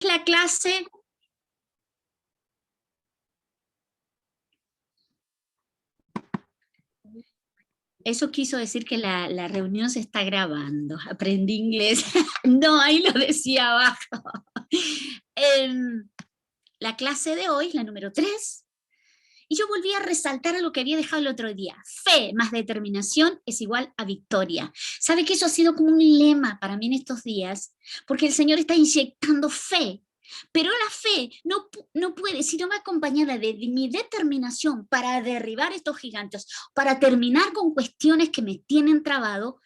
La clase. Eso quiso decir que la reunión se está grabando. Aprendí inglés. No, ahí lo decía abajo. La clase de hoy, la número 3, y yo volví a resaltar lo que había dejado el otro día. Fe más determinación es igual a victoria. ¿Sabe que eso ha sido como un lema para mí en estos días? Porque el Señor está inyectando fe. Pero la fe no puede, si no va acompañada de mi determinación para derribar estos gigantes, para terminar con cuestiones que me tienen trabado,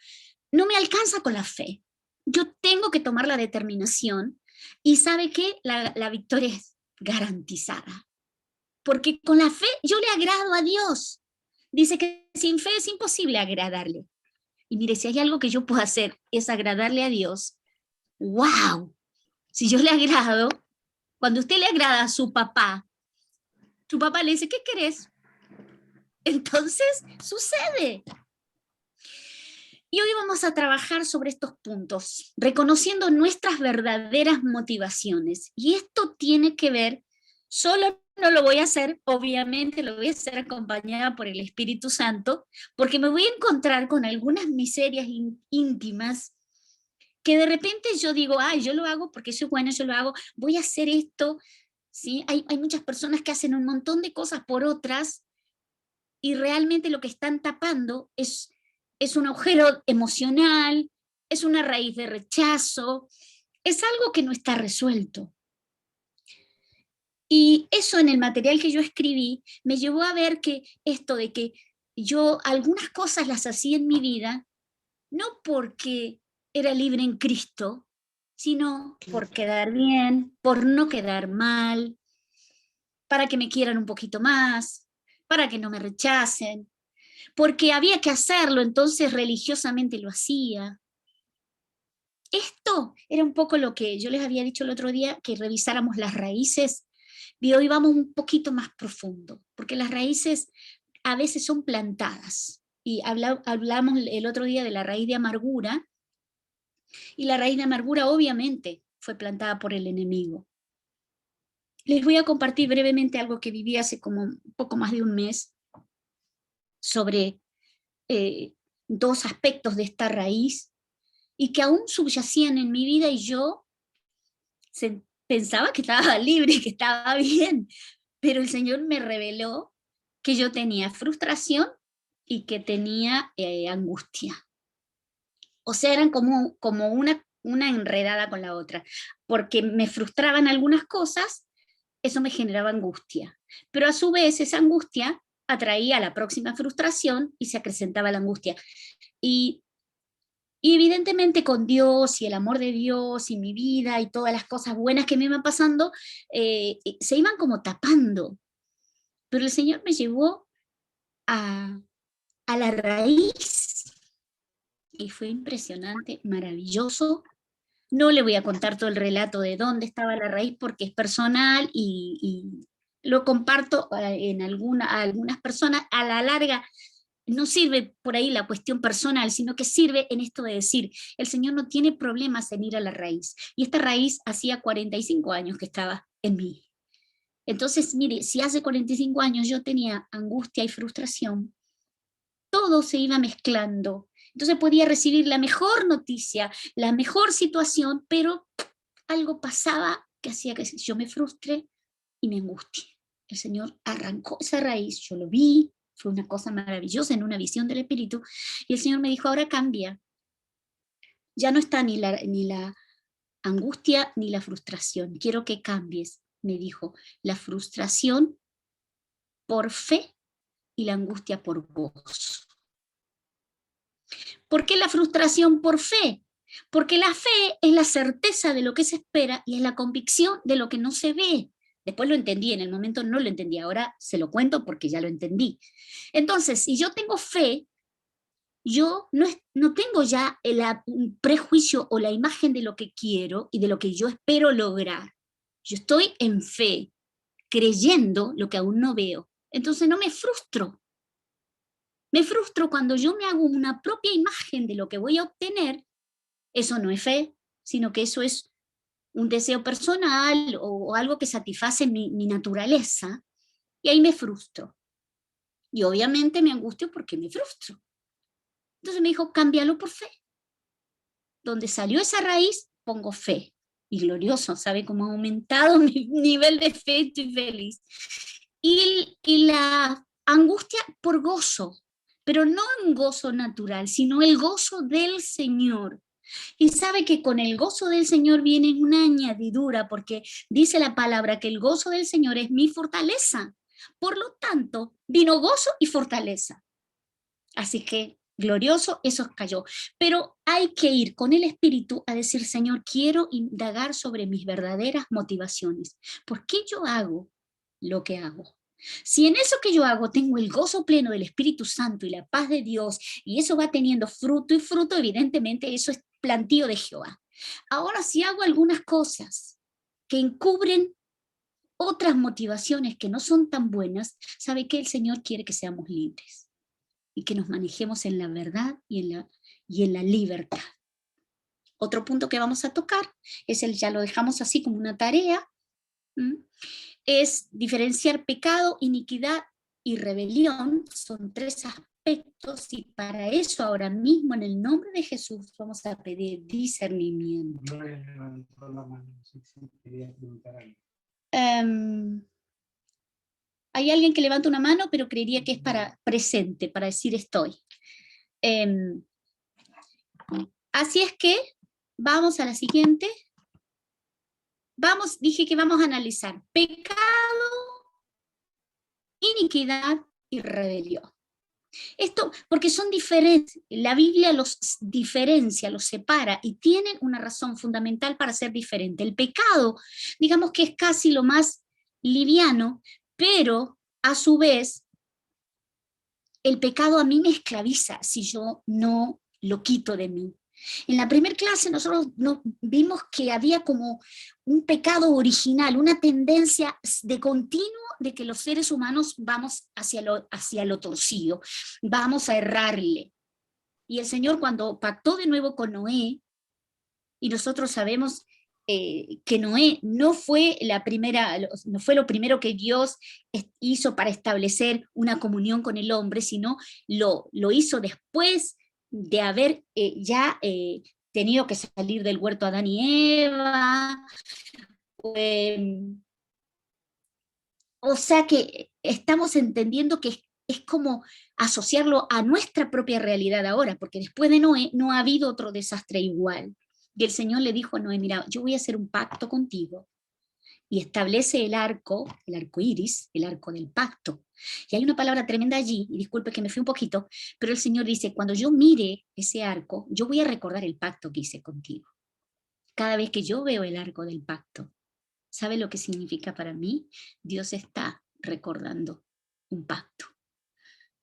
no me alcanza con la fe. Yo tengo que tomar la determinación y sabe que la victoria es garantizada. Porque con la fe yo le agrado a Dios. Dice que sin fe es imposible agradarle. Y mire, si hay algo que yo puedo hacer es agradarle a Dios, ¡wow! Si yo le agrado, cuando usted le agrada a su papá le dice, ¿qué querés? Entonces sucede. Y hoy vamos a trabajar sobre estos puntos, reconociendo nuestras verdaderas motivaciones. Y esto tiene que ver, solo no lo voy a hacer, obviamente lo voy a hacer acompañada por el Espíritu Santo, porque me voy a encontrar con algunas miserias íntimas que de repente yo digo, ay, yo lo hago porque soy buena, yo lo hago, voy a hacer esto, ¿sí? Hay muchas personas que hacen un montón de cosas por otras y realmente lo que están tapando es un agujero emocional, es una raíz de rechazo, es algo que no está resuelto. Y eso en el material que yo escribí me llevó a ver que esto de que yo algunas cosas las hacía en mi vida, no porque era libre en Cristo, sino por quedar bien, por no quedar mal, para que me quieran un poquito más, para que no me rechacen, porque había que hacerlo, entonces religiosamente lo hacía. Esto era un poco lo que yo les había dicho el otro día, que revisáramos las raíces, y hoy vamos un poquito más profundo, porque las raíces a veces son plantadas, y hablamos el otro día de la raíz de amargura, y la raíz de amargura obviamente fue plantada por el enemigo. Les voy a compartir brevemente algo que viví hace como un poco más de un mes sobre dos aspectos de esta raíz y que aún subyacían en mi vida y yo pensaba que estaba libre, que estaba bien, pero el Señor me reveló que yo tenía frustración y que tenía angustia. O sea, eran como una enredada con la otra, porque me frustraban algunas cosas, eso me generaba angustia, pero a su vez esa angustia atraía la próxima frustración y se acrecentaba la angustia. Y evidentemente con Dios y el amor de Dios y mi vida y todas las cosas buenas que me iban pasando, se iban como tapando. Pero el Señor me llevó a la raíz y fue impresionante, maravilloso. No le voy a contar todo el relato de dónde estaba la raíz porque es personal y lo comparto a algunas personas. A la larga no sirve por ahí la cuestión personal, sino que sirve en esto de decir, el Señor no tiene problemas en ir a la raíz. Y esta raíz hacía 45 años que estaba en mí. Entonces, mire, si hace 45 años yo tenía angustia y frustración, todo se iba mezclando. Entonces podía recibir la mejor noticia, la mejor situación, pero algo pasaba que hacía que yo me frustre y me angustie. El Señor arrancó esa raíz, yo lo vi, fue una cosa maravillosa en una visión del Espíritu, y el Señor me dijo, ahora cambia. Ya no está ni la angustia ni la frustración. Quiero que cambies, me dijo, la frustración por fe y la angustia por vos. ¿Por qué la frustración por fe? Porque la fe es la certeza de lo que se espera y es la convicción de lo que no se ve. Después lo entendí, en el momento no lo entendí, ahora se lo cuento porque ya lo entendí. Entonces, si yo tengo fe, yo no tengo ya el prejuicio o la imagen de lo que quiero y de lo que yo espero lograr. Yo estoy en fe, creyendo lo que aún no veo. Entonces no me frustro. Me frustro cuando yo me hago una propia imagen de lo que voy a obtener. Eso no es fe, sino que eso es un deseo personal o algo que satisface mi naturaleza, y ahí me frustro. Y obviamente me angustio porque me frustro. Entonces me dijo, cámbialo por fe. Donde salió esa raíz, pongo fe. Y glorioso, ¿sabe cómo ha aumentado mi nivel de fe? Estoy feliz. Y la angustia por gozo, pero no un gozo natural, sino el gozo del Señor. Y sabe que con el gozo del Señor viene una añadidura, porque dice la palabra que el gozo del Señor es mi fortaleza. Por lo tanto, vino gozo y fortaleza. Así que glorioso, eso cayó. Pero hay que ir con el Espíritu a decir, Señor, quiero indagar sobre mis verdaderas motivaciones. ¿Por qué yo hago lo que hago? Si en eso que yo hago tengo el gozo pleno del Espíritu Santo y la paz de Dios, y eso va teniendo fruto y fruto, evidentemente eso es plantío de Jehová. Ahora, si hago algunas cosas que encubren otras motivaciones que no son tan buenas, ¿sabe qué? El Señor quiere que seamos libres y que nos manejemos en la verdad y en la libertad. Otro punto que vamos a tocar, ya lo dejamos así como una tarea, es diferenciar pecado, iniquidad y rebelión. Son 3 aspectos y para eso ahora mismo en el nombre de Jesús vamos a pedir discernimiento. Hay alguien que levanta una mano, pero creería que es para presente, para decir estoy. Así es que vamos a la siguiente. Dije que vamos a analizar pecado, iniquidad y rebelión. Esto porque son diferentes, la Biblia los diferencia, los separa y tienen una razón fundamental para ser diferente. El pecado, digamos que es casi lo más liviano, pero a su vez, el pecado a mí me esclaviza si yo no lo quito de mí. En la primera clase nosotros vimos que había como un pecado original, una tendencia de continuo de que los seres humanos vamos hacia lo torcido, vamos a errarle. Y el Señor cuando pactó de nuevo con Noé, y nosotros sabemos que Noé no fue lo primero que Dios hizo para establecer una comunión con el hombre, sino lo hizo después de haber tenido que salir del huerto Adán y Eva. O sea que estamos entendiendo que es como asociarlo a nuestra propia realidad ahora, porque después de Noé no ha habido otro desastre igual. Y el Señor le dijo a Noé, mira, yo voy a hacer un pacto contigo. Y establece el arco iris, el arco del pacto. Y hay una palabra tremenda allí, y disculpe que me fui un poquito, pero el Señor dice, cuando yo mire ese arco, yo voy a recordar el pacto que hice contigo. Cada vez que yo veo el arco del pacto, ¿sabe lo que significa para mí? Dios está recordando un pacto.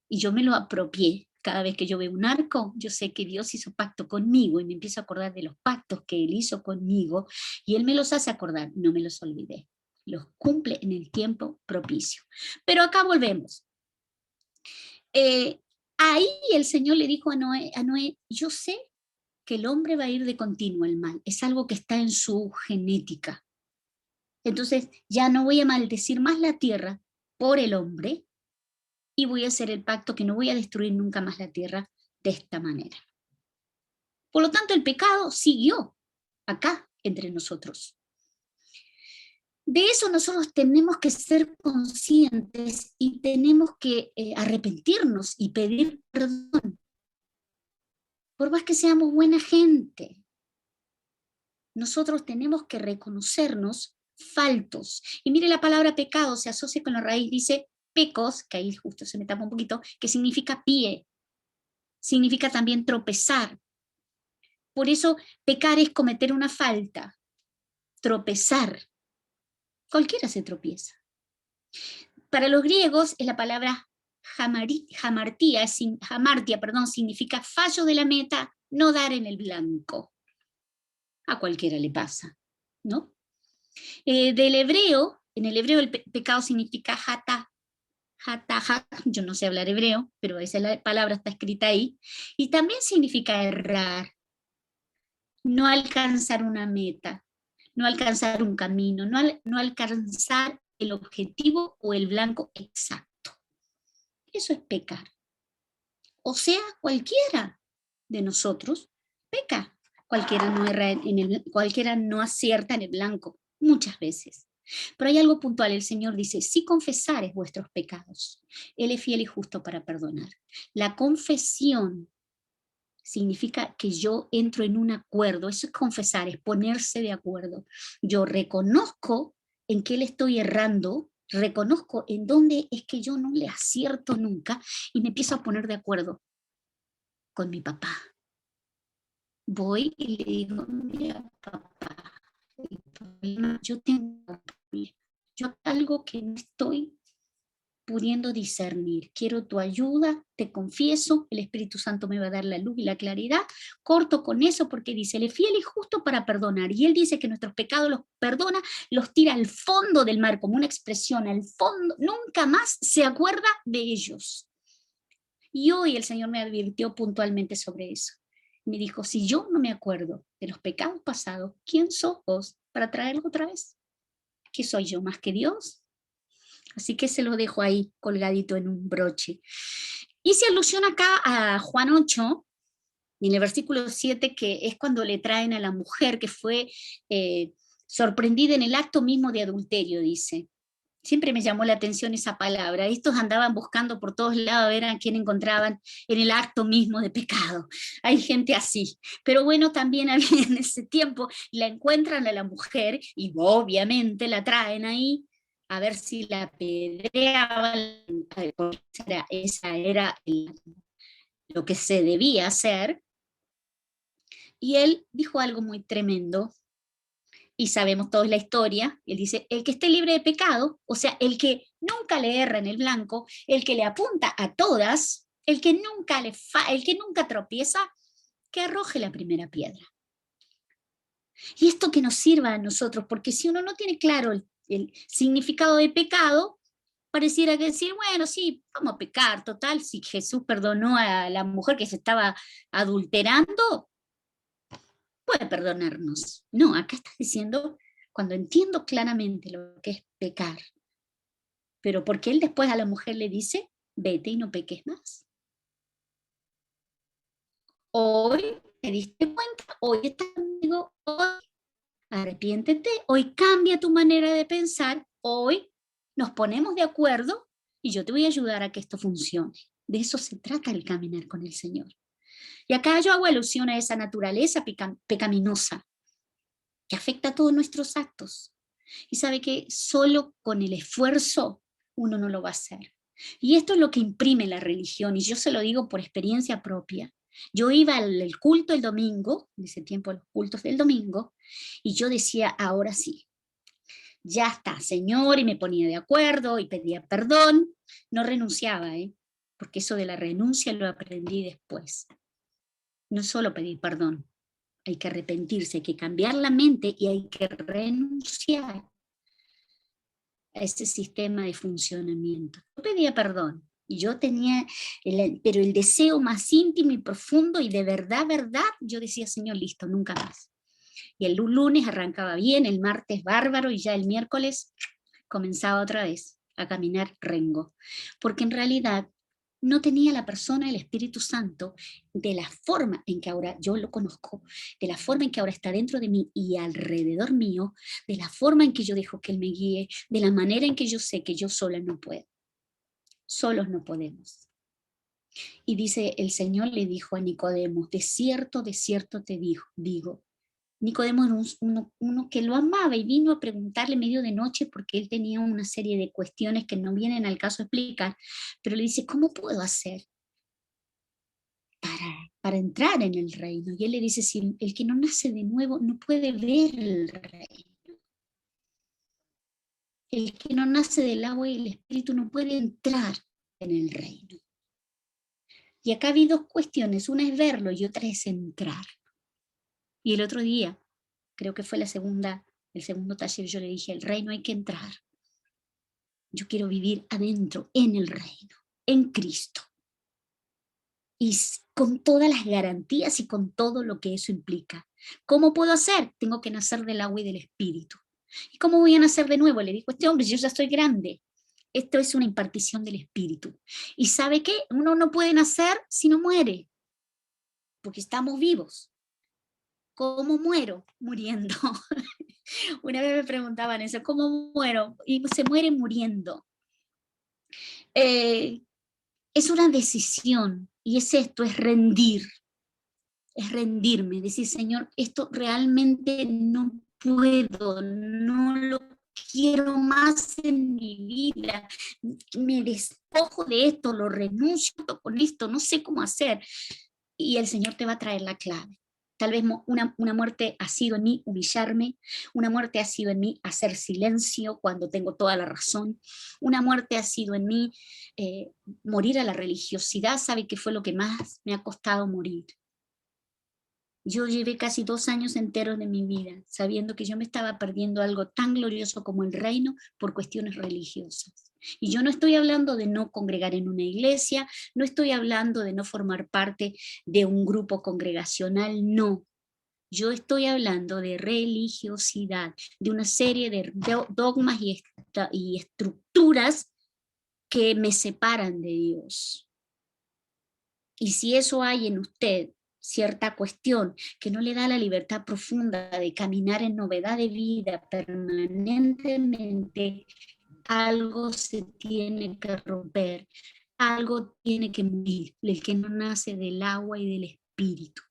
Y yo me lo apropié. Cada vez que yo veo un arco, yo sé que Dios hizo pacto conmigo y me empiezo a acordar de los pactos que Él hizo conmigo y Él me los hace acordar, no me los olvidé. Los cumple en el tiempo propicio. Pero acá volvemos. Ahí el Señor le dijo a Noé, yo sé que el hombre va a ir de continuo al mal. Es algo que está en su genética. Entonces ya no voy a maldecir más la tierra por el hombre, y voy a hacer el pacto que no voy a destruir nunca más la tierra de esta manera. Por lo tanto, el pecado siguió acá entre nosotros. De eso nosotros tenemos que ser conscientes y tenemos que arrepentirnos y pedir perdón. Por más que seamos buena gente, nosotros tenemos que reconocernos faltos. Y mire, la palabra pecado se asocia con la raíz, dice pecos, que ahí justo se me tapa un poquito, que significa pie, significa también tropezar. Por eso pecar es cometer una falta, tropezar. Cualquiera se tropieza. Para los griegos es la palabra hamartia, significa fallo de la meta, no dar en el blanco. A cualquiera le pasa, ¿no? Del hebreo, en el hebreo el pecado significa hata, yo no sé hablar hebreo, pero esa la palabra está escrita ahí, y también significa errar, no alcanzar una meta, no alcanzar un camino, no alcanzar el objetivo o el blanco exacto. Eso es pecar. O sea, cualquiera de nosotros peca. Cualquiera no erra cualquiera no acierta en el blanco, muchas veces. Pero hay algo puntual, el Señor dice, si confesares vuestros pecados, Él es fiel y justo para perdonar. La confesión significa que yo entro en un acuerdo, eso es confesar, es ponerse de acuerdo. Yo reconozco en qué le estoy errando, reconozco en dónde es que yo no le acierto nunca y me empiezo a poner de acuerdo con mi papá. Voy y le digo, mira papá, yo tengo algo que no estoy pudiendo discernir. Quiero tu ayuda, te confieso, el Espíritu Santo me va a dar la luz y la claridad. Corto con eso porque dice, Él es fiel y justo para perdonar. Y Él dice que nuestros pecados los perdona, los tira al fondo del mar, como una expresión, al fondo, nunca más se acuerda de ellos. Y hoy el Señor me advirtió puntualmente sobre eso. Me dijo, si yo no me acuerdo de los pecados pasados, ¿quién sos vos para traerlo otra vez? ¿Qué soy yo más que Dios? Así que se lo dejo ahí colgadito en un broche. Y se alusiona acá a Juan 8, y en el versículo 7, que es cuando le traen a la mujer que fue sorprendida en el acto mismo de adulterio, dice. Siempre me llamó la atención esa palabra. Estos andaban buscando por todos lados a ver a quién encontraban en el acto mismo de pecado. Hay gente así. Pero bueno, también había en ese tiempo, la encuentran a la mujer y obviamente la traen ahí a ver si la apedreaban. Esa era lo que se debía hacer. Y él dijo algo muy tremendo. Y sabemos toda la historia, él dice, el que esté libre de pecado, o sea, el que nunca le erra en el blanco, el que le apunta a todas, el que nunca tropieza, que arroje la primera piedra. Y esto que nos sirva a nosotros, porque si uno no tiene claro el significado de pecado, pareciera que decir, bueno, sí, vamos a pecar, total, si Jesús perdonó a la mujer que se estaba adulterando, puede perdonarnos. No, acá está diciendo, cuando entiendo claramente lo que es pecar, pero porque él después a la mujer le dice, vete y no peques más. Hoy te diste cuenta, hoy estás conmigo, hoy arrepiéntete, hoy cambia tu manera de pensar, hoy nos ponemos de acuerdo y yo te voy a ayudar a que esto funcione. De eso se trata el caminar con el Señor. Y acá yo hago alusión a esa naturaleza pecaminosa que afecta a todos nuestros actos. Y sabe que solo con el esfuerzo uno no lo va a hacer. Y esto es lo que imprime la religión, y yo se lo digo por experiencia propia. Yo iba al culto el domingo, en ese tiempo los cultos del domingo, y yo decía, ahora sí, ya está, Señor, y me ponía de acuerdo y pedía perdón. No renunciaba, porque eso de la renuncia lo aprendí después. No solo pedir perdón, hay que arrepentirse, hay que cambiar la mente y hay que renunciar a ese sistema de funcionamiento. Yo pedía perdón y yo tenía, pero el deseo más íntimo y profundo y de verdad, yo decía, Señor, listo, nunca más. Y el lunes arrancaba bien, el martes bárbaro y ya el miércoles comenzaba otra vez a caminar rengo. Porque en realidad no tenía la persona, el Espíritu Santo, de la forma en que ahora yo lo conozco, de la forma en que ahora está dentro de mí y alrededor mío, de la forma en que yo dejo que Él me guíe, de la manera en que yo sé que yo sola no puedo. Solos no podemos. Y dice, el Señor le dijo a Nicodemo, de cierto te digo, Nicodemo era uno que lo amaba y vino a preguntarle medio de noche porque él tenía una serie de cuestiones que no vienen al caso explicar, pero le dice, ¿cómo puedo hacer para entrar en el reino? Y él le dice, si el que no nace de nuevo no puede ver el reino. El que no nace del agua y el espíritu no puede entrar en el reino. Y acá vi dos cuestiones, una es verlo y otra es entrar. Y el otro día, creo que fue el segundo taller, yo le dije, el reino hay que entrar. Yo quiero vivir adentro, en el reino, en Cristo. Y con todas las garantías y con todo lo que eso implica. ¿Cómo puedo hacer? Tengo que nacer del agua y del Espíritu. ¿Y cómo voy a nacer de nuevo? Le dijo este hombre, yo ya estoy grande. Esto es una impartición del Espíritu. ¿Y sabe qué? Uno no puede nacer si no muere, porque estamos vivos. ¿Cómo muero? Muriendo. Una vez me preguntaban eso, ¿cómo muero? Y se muere muriendo. Es una decisión, y es esto, es rendirme, decir, Señor, esto realmente no puedo, no lo quiero más en mi vida, me despojo de esto, lo renuncio con esto, no sé cómo hacer. Y el Señor te va a traer la clave. Tal vez una muerte ha sido en mí humillarme, una muerte ha sido en mí hacer silencio cuando tengo toda la razón, una muerte ha sido en mí morir a la religiosidad. ¿Sabe qué fue lo que más me ha costado morir? Yo llevé casi 2 años enteros de mi vida sabiendo que yo me estaba perdiendo algo tan glorioso como el reino por cuestiones religiosas. Y yo no estoy hablando de no congregar en una iglesia, no estoy hablando de no formar parte de un grupo congregacional, no. Yo estoy hablando de religiosidad, de una serie de dogmas y estructuras que me separan de Dios. Y si eso hay en usted, cierta cuestión que no le da la libertad profunda de caminar en novedad de vida permanentemente, algo se tiene que romper, algo tiene que morir, el que no nace del agua y del Espíritu.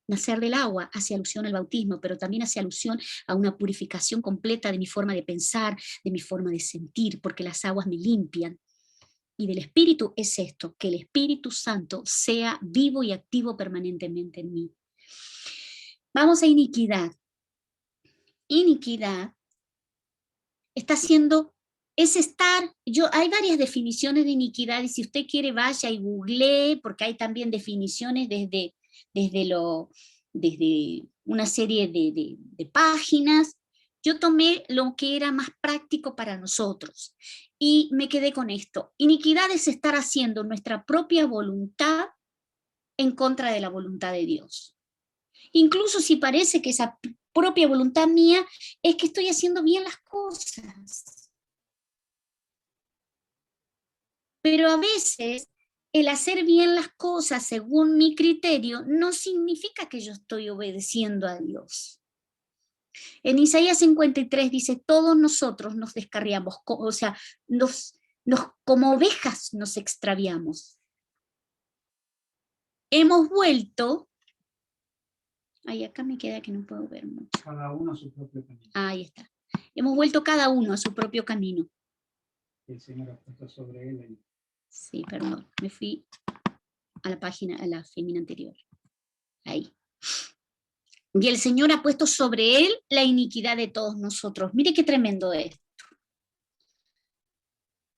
Nacer del agua hace alusión al bautismo, pero también hace alusión a una purificación completa de mi forma de pensar, de mi forma de sentir, porque las aguas me limpian. Y del Espíritu es esto, que el Espíritu Santo sea vivo y activo permanentemente en mí. Vamos a iniquidad. Iniquidad está siendo, es estar, hay varias definiciones de iniquidad, y si usted quiere vaya y googlee, porque hay también definiciones desde una serie de páginas. Yo tomé lo que era más práctico para nosotros y me quedé con esto. Iniquidad es estar haciendo nuestra propia voluntad en contra de la voluntad de Dios. Incluso si parece que esa propia voluntad mía es que estoy haciendo bien las cosas. Pero a veces el hacer bien las cosas según mi criterio no significa que yo estoy obedeciendo a Dios. En Isaías 53 dice, todos nosotros nos descarriamos, o sea, como ovejas nos extraviamos. Hemos vuelto, ay, acá me queda que no puedo ver mucho. Cada uno a su propio camino. Ahí está. Hemos vuelto cada uno a su propio camino. El Señor ha puesto sobre él ahí. Sí, perdón, me fui a la página, a la fémina anterior. Ahí. Y el Señor ha puesto sobre él la iniquidad de todos nosotros. Mire qué tremendo es.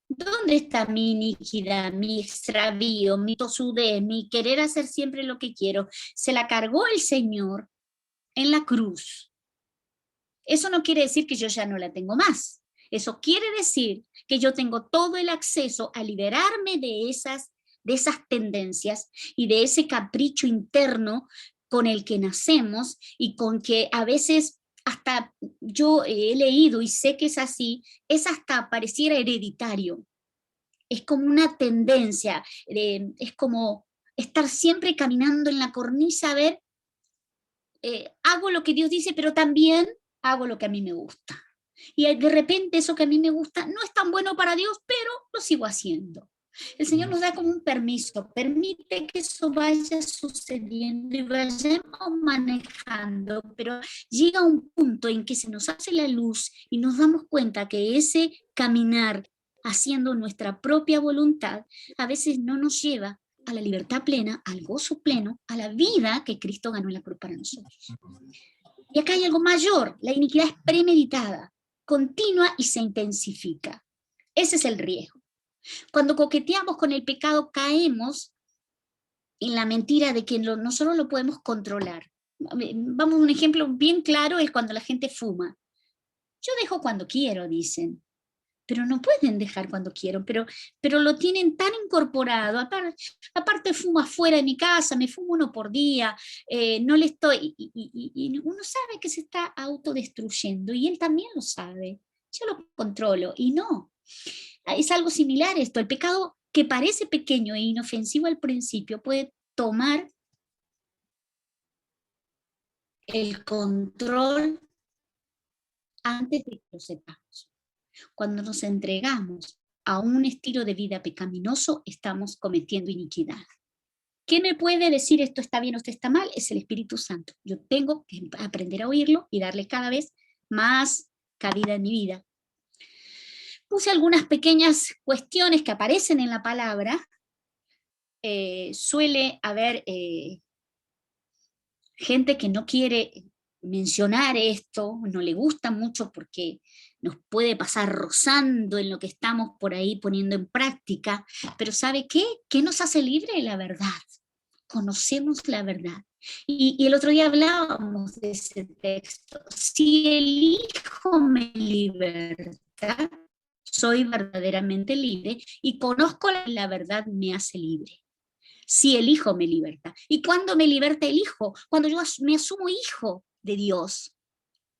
¿Dónde está mi iniquidad, mi extravío, mi tosudez, mi querer hacer siempre lo que quiero? Se la cargó el Señor en la cruz. Eso no quiere decir que yo ya no la tengo más. Eso quiere decir que yo tengo todo el acceso a liberarme de esas tendencias y de ese capricho interno con el que nacemos y con que a veces hasta yo he leído y sé que es así, es hasta pareciera hereditario. Es como una tendencia, es como estar siempre caminando en la cornisa, a ver, hago lo que Dios dice, pero también hago lo que a mí me gusta. Y de repente eso que a mí me gusta no es tan bueno para Dios, pero lo sigo haciendo. El Señor nos da como un permiso, permite que eso vaya sucediendo y vayamos manejando, pero llega un punto en que se nos hace la luz y nos damos cuenta que ese caminar haciendo nuestra propia voluntad a veces no nos lleva a la libertad plena, al gozo pleno, a la vida que Cristo ganó en la cruz para nosotros. Y acá hay algo mayor, la iniquidad es premeditada, continua y se intensifica. Ese es el riesgo. Cuando coqueteamos con el pecado, caemos en la mentira de que nosotros lo podemos controlar. Vamos, un ejemplo bien claro es cuando la gente fuma. Yo dejo cuando quiero, dicen. pero no pueden dejar cuando quieren, pero lo tienen tan incorporado. Aparte fumo afuera de mi casa, me fumo uno por día, no le estoy, y uno sabe que se está autodestruyendo, y él también lo sabe. Yo lo controlo, y no. Es algo similar esto, el pecado que parece pequeño e inofensivo al principio puede tomar el control antes de que lo sepamos. Cuando nos entregamos a un estilo de vida pecaminoso, estamos cometiendo iniquidad. ¿Qué me puede decir esto está bien o esto está mal? Es el Espíritu Santo. Yo tengo que aprender a oírlo y darle cada vez más cabida en mi vida. Puse algunas pequeñas cuestiones que aparecen en la palabra. Suele haber gente que no quiere mencionar esto, no le gusta mucho porque nos puede pasar rozando en lo que estamos por ahí poniendo en práctica, pero ¿sabe qué? ¿Qué nos hace libre? La verdad. Conocemos la verdad. Y el otro día hablábamos de ese texto. Si el Hijo me liberta, soy verdaderamente libre y conozco la verdad me hace libre. Si el Hijo me liberta. ¿Y cuándo me liberta el Hijo? Cuando yo me asumo hijo de Dios.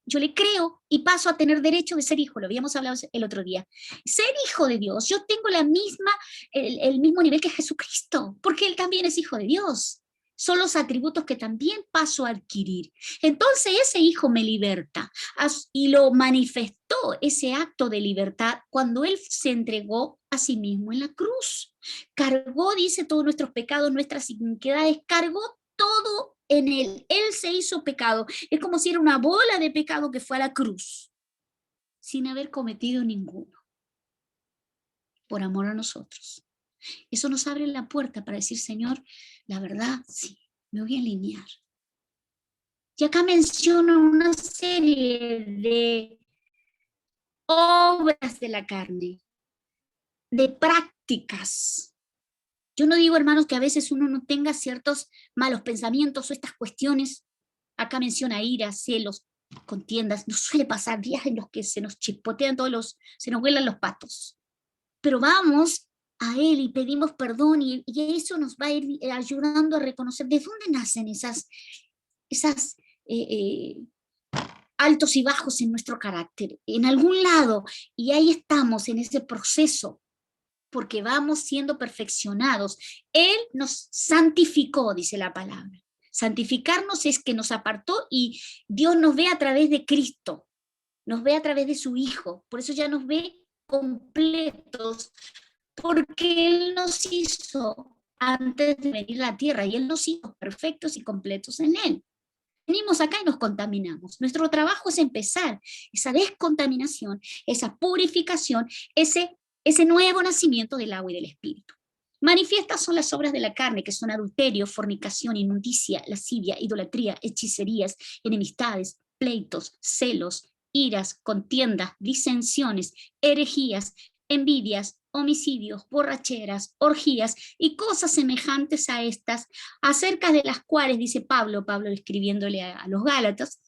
Yo le creo y paso a tener derecho de ser hijo, lo habíamos hablado el otro día. Ser hijo de Dios, yo tengo el mismo nivel que Jesucristo, porque Él también es hijo de Dios. Son los atributos que también paso a adquirir. Entonces ese hijo me liberta y lo manifestó ese acto de libertad cuando Él se entregó a sí mismo en la cruz. Cargó, dice, todos nuestros pecados, nuestras iniquidades, cargó todo en Él. Él se hizo pecado. Es como si era una bola de pecado que fue a la cruz, sin haber cometido ninguno, por amor a nosotros. Eso nos abre la puerta para decir, Señor, la verdad, sí, me voy a alinear. Y acá menciono una serie de obras de la carne, de prácticas. Yo no digo, hermanos, que a veces uno no tenga ciertos malos pensamientos o estas cuestiones. Acá menciona ira, celos, contiendas. Nos suele pasar días en los que se nos chispotean se nos vuelan los patos. Pero vamos a Él y pedimos perdón y eso nos va a ir ayudando a reconocer de dónde nacen esas altos y bajos en nuestro carácter. En algún lado, y ahí estamos en ese proceso, porque vamos siendo perfeccionados. Él nos santificó, dice la palabra. Santificarnos es que nos apartó y Dios nos ve a través de Cristo, nos ve a través de su Hijo, por eso ya nos ve completos, porque Él nos hizo antes de venir a la tierra y Él nos hizo perfectos y completos en Él. Venimos acá y nos contaminamos. Nuestro trabajo es empezar esa descontaminación, esa purificación, ese nuevo nacimiento del agua y del Espíritu. Manifiestas son las obras de la carne, que son adulterio, fornicación, inmundicia, lascivia, idolatría, hechicerías, enemistades, pleitos, celos, iras, contiendas, disensiones, herejías, envidias, homicidios, borracheras, orgías y cosas semejantes a estas, acerca de las cuales, dice Pablo escribiéndole a los Gálatas,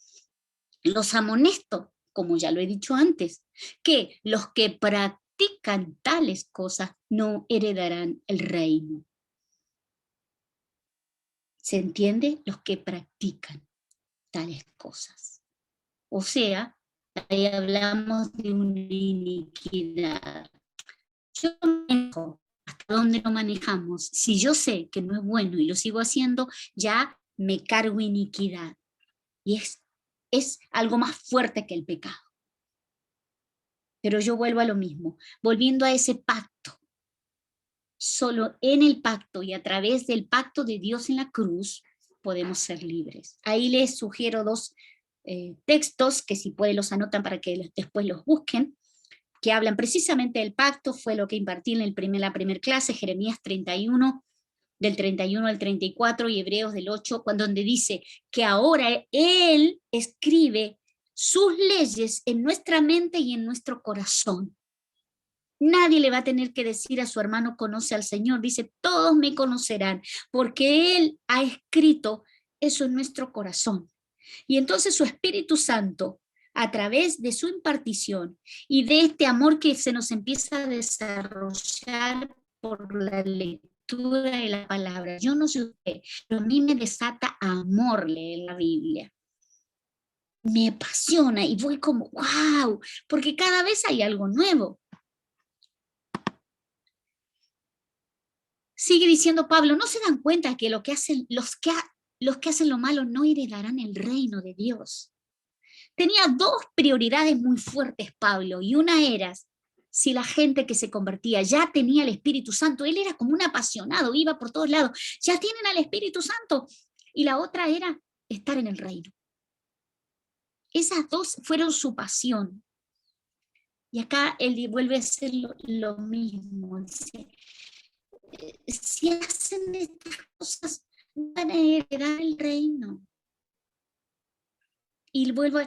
los amonesto, como ya lo he dicho antes, que los que practican tales cosas no heredarán el reino. ¿Se entiende? Los que practican tales cosas. O sea, ahí hablamos de una iniquidad. Yo manejo hasta dónde lo manejamos. Si yo sé que no es bueno y lo sigo haciendo, ya me cargo iniquidad. Y es algo más fuerte que el pecado. Pero yo vuelvo a lo mismo, volviendo a ese pacto. Solo en el pacto y a través del pacto de Dios en la cruz podemos ser libres. Ahí les sugiero dos textos que si pueden los anotan para que después los busquen, que hablan precisamente del pacto. Fue lo que impartí en la primera clase, Jeremías 31, del 31 al 34 y Hebreos del 8, donde dice que ahora Él escribe sus leyes en nuestra mente y en nuestro corazón. Nadie le va a tener que decir a su hermano conoce al Señor, dice todos me conocerán, porque Él ha escrito eso en nuestro corazón. Y entonces su Espíritu Santo a través de su impartición y de este amor que se nos empieza a desarrollar por la lectura de la palabra. Yo no sé usted, pero a mí me desata amor leer la Biblia. Me apasiona y voy como, wow, porque cada vez hay algo nuevo. Sigue diciendo Pablo, ¿no se dan cuenta que, los que hacen lo malo no heredarán el reino de Dios? Tenía dos prioridades muy fuertes Pablo, y una era, si la gente que se convertía ya tenía el Espíritu Santo, él era como un apasionado, iba por todos lados, ya tienen al Espíritu Santo, y la otra era estar en el reino. Esas dos fueron su pasión. Y acá él vuelve a hacer lo mismo, dice, si hacen estas cosas, van a heredar el reino. Y vuelvo,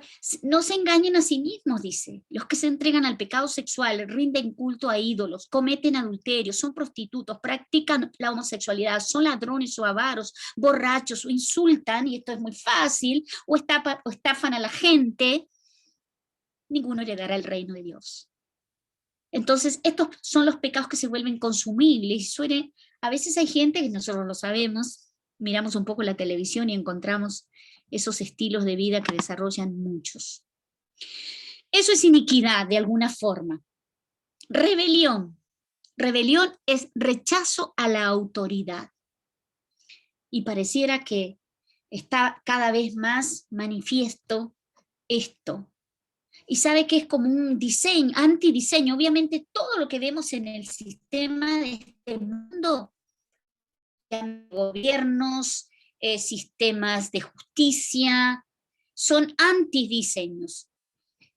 no se engañen a sí mismos, dice. Los que se entregan al pecado sexual, rinden culto a ídolos, cometen adulterio, son prostitutos, practican la homosexualidad, son ladrones o avaros, borrachos o insultan, y esto es muy fácil, o estafan a la gente, ninguno heredará el reino de Dios. Entonces, estos son los pecados que se vuelven consumibles. A veces hay gente, que nosotros lo sabemos, miramos un poco la televisión y encontramos esos estilos de vida que desarrollan muchos. Eso es iniquidad, de alguna forma. Rebelión. Rebelión es rechazo a la autoridad. Y pareciera que está cada vez más manifiesto esto. Y sabe que es como un diseño, antidiseño. Obviamente todo lo que vemos en el sistema de este mundo, gobiernos, sistemas de justicia, son antidiseños.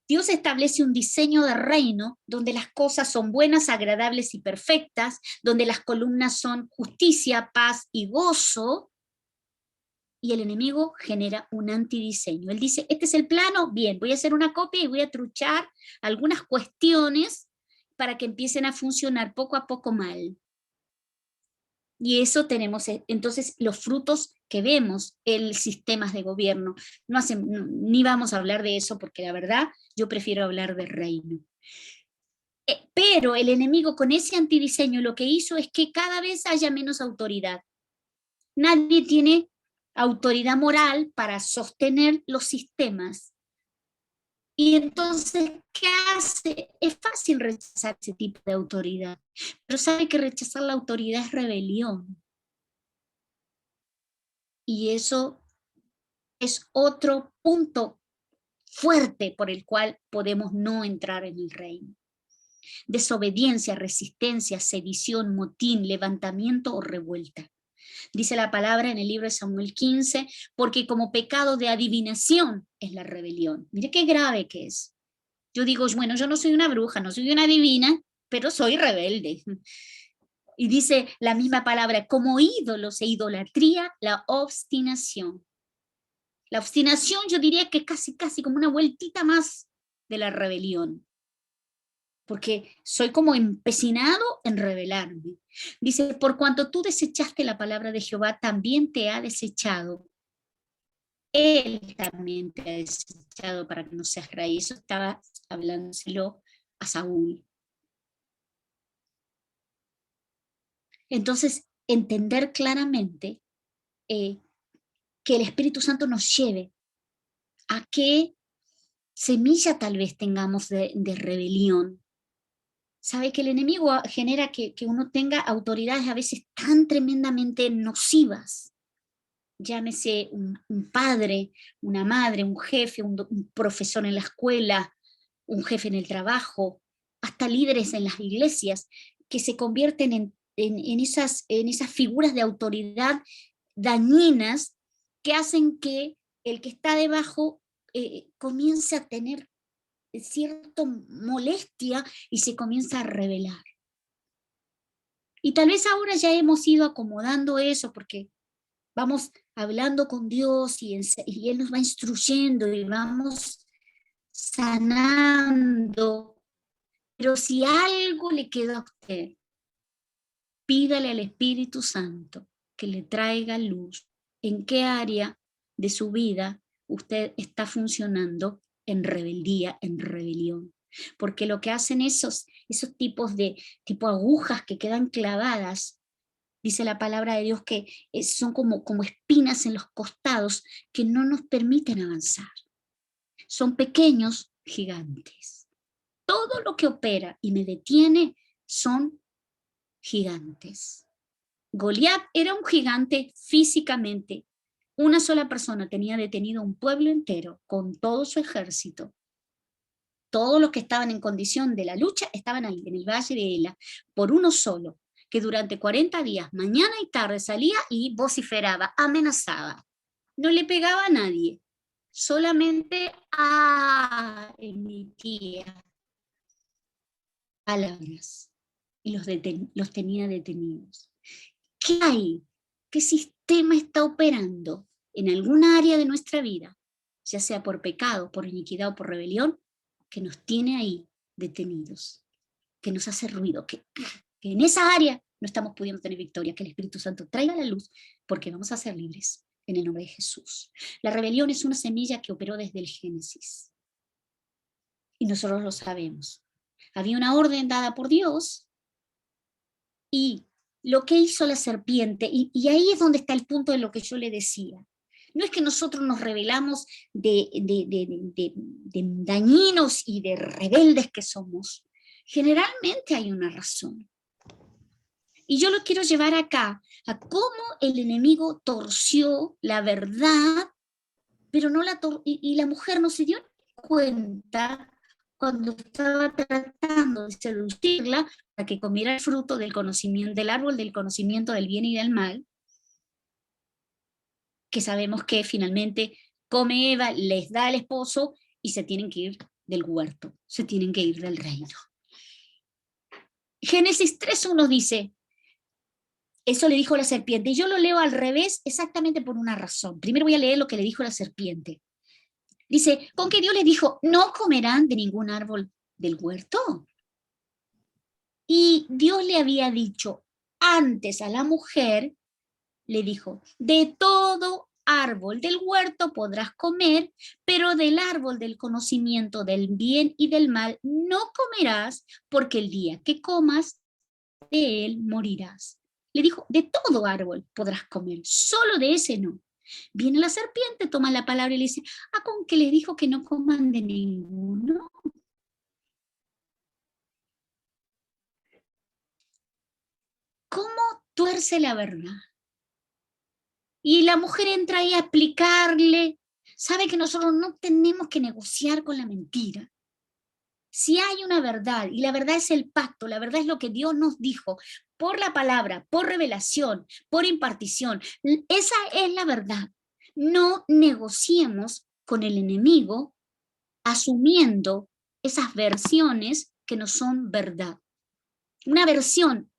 Dios establece un diseño de reino donde las cosas son buenas, agradables y perfectas, donde las columnas son justicia, paz y gozo, y el enemigo genera un antidiseño. Él dice, este es el plano, bien, voy a hacer una copia y voy a truchar algunas cuestiones para que empiecen a funcionar poco a poco mal. Y eso tenemos, entonces, los frutos que vemos en sistemas de gobierno. Ni vamos a hablar de eso porque la verdad yo prefiero hablar de reino. Pero el enemigo con ese antidiseño lo que hizo es que cada vez haya menos autoridad. Nadie tiene autoridad moral para sostener los sistemas. Y entonces, ¿qué hace? Es fácil rechazar ese tipo de autoridad, pero sabe que rechazar la autoridad es rebelión. Y eso es otro punto fuerte por el cual podemos no entrar en el reino. Desobediencia, resistencia, sedición, motín, levantamiento o revuelta. Dice la palabra en el libro de Samuel 15, porque como pecado de adivinación es la rebelión. Mire qué grave que es. Yo digo, bueno, yo no soy una bruja, no soy una adivina, pero soy rebelde. Y dice la misma palabra, como ídolos e idolatría, la obstinación. La obstinación yo diría que es casi como una vueltita más de la rebelión, porque soy como empecinado en rebelarme. Dice, por cuanto tú desechaste la palabra de Jehová, también te ha desechado. Él también te ha desechado para que no seas rey. Eso estaba hablándoselo a Saúl. Entonces, entender claramente que el Espíritu Santo nos lleve a qué semilla tal vez tengamos de rebelión. Sabe que el enemigo genera que uno tenga autoridades a veces tan tremendamente nocivas. Llámese un padre, una madre, un jefe, un profesor en la escuela, un jefe en el trabajo, hasta líderes en las iglesias, que se convierten en esas figuras de autoridad dañinas que hacen que el que está debajo comience a tener cierta molestia y se comienza a rebelar. Y tal vez ahora ya hemos ido acomodando eso porque vamos hablando con Dios y Él nos va instruyendo y vamos sanando. Pero si algo le queda a usted, pídale al Espíritu Santo que le traiga luz en qué área de su vida usted está funcionando en rebeldía, en rebelión. Porque lo que hacen esos tipos de tipo agujas que quedan clavadas, dice la palabra de Dios que son como espinas en los costados que no nos permiten avanzar. Son pequeños gigantes. Todo lo que opera y me detiene son gigantes. Goliat era un gigante físicamente. Una sola persona tenía detenido un pueblo entero con todo su ejército. Todos los que estaban en condición de la lucha estaban ahí, en el valle de Ela, por uno solo, que durante 40 días, mañana y tarde, salía y vociferaba, amenazaba. No le pegaba a nadie, solamente emitía palabras y los tenía detenidos. ¿Qué hay? ¿Qué sistema está operando en alguna área de nuestra vida, ya sea por pecado, por iniquidad o por rebelión, que nos tiene ahí detenidos, que nos hace ruido, que en esa área no estamos pudiendo tener victoria? Que el Espíritu Santo traiga la luz, porque vamos a ser libres en el nombre de Jesús. La rebelión es una semilla que operó desde el Génesis, y nosotros lo sabemos. Había una orden dada por Dios, y lo que hizo la serpiente, y ahí es donde está el punto de lo que yo le decía. No es que nosotros nos rebelamos de dañinos y de rebeldes que somos. Generalmente hay una razón. Y yo lo quiero llevar acá, a cómo el enemigo torció la verdad, pero no y la mujer no se dio cuenta cuando estaba tratando de seducirla para que comiera el fruto del conocimiento, del árbol del conocimiento del bien y del mal, que sabemos que finalmente come Eva, les da al esposo y se tienen que ir del huerto, se tienen que ir del reino. Génesis 3:1 dice, eso le dijo la serpiente, y yo lo leo al revés exactamente por una razón. Primero voy a leer lo que le dijo la serpiente. Dice, con que Dios les dijo, no comerán de ningún árbol del huerto. Y Dios le había dicho antes a la mujer, le dijo, de todo árbol del huerto podrás comer, pero del árbol del conocimiento del bien y del mal no comerás, porque el día que comas de él morirás. Le dijo, de todo árbol podrás comer, solo de ese no. Viene la serpiente, toma la palabra y le dice, con que les dijo que no coman de ninguno. ¿Cómo tuerce la verdad? Y la mujer entra ahí a explicarle, sabe que nosotros no tenemos que negociar con la mentira. Si hay una verdad, y la verdad es el pacto, la verdad es lo que Dios nos dijo, por la palabra, por revelación, por impartición, esa es la verdad. No negociemos con el enemigo asumiendo esas versiones que no son verdad. Una versión